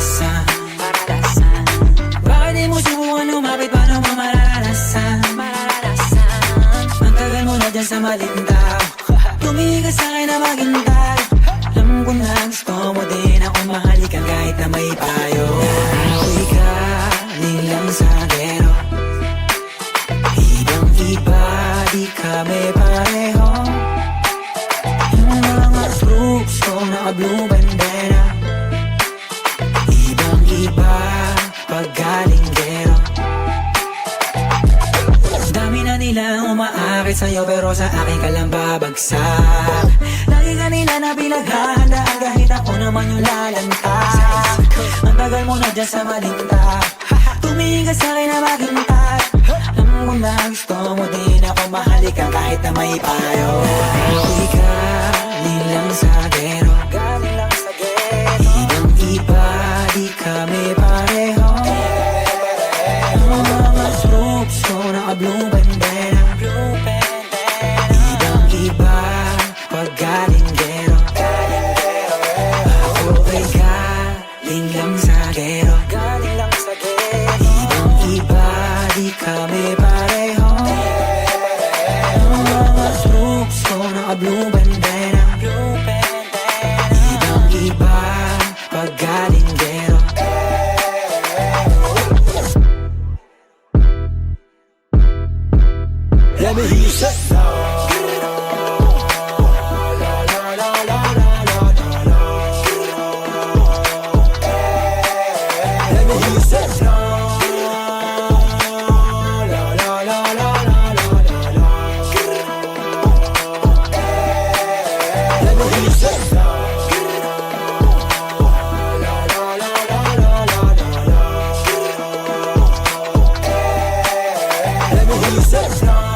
mararanasan. Bakit di mo subukan lumapit, paano mo mararanasan? Ang tagal mo na dyan sa malindaw, tumigil ka sa'kin na maghintay. Alam ko na gusto mo din ako mahalikan kahit na may payo. Ako'y galing sa gero, ibang iba, di kami pareho. Yung mga troops ko naka-blue bandera, ibang iba pag galing gero. Dami na nilang umaakit sa'yo pero sa akin ka lang babagsak. Lagi ka nila na pinaghahandaan kahit ako naman yung lalantad. Ang tagal mo na dyan sa malinta, tumingin ka sa'kin na maghintay. Alam ko na gusto mo din ako mahalikan kahit na may payo. Ako'y galing lang sa gero, ibang iba, di kami pareho. Yung mga troops ko naka-blue bandera, ibang iba pag galing gero. Ako'y galing lang sa gero, ibang iba, di kami pareho. Yung mga troops ko naka-blue bandera, ibang iba pag galing gero. Let me hear you say Let me hear you say Let me hear you say Let me hear you say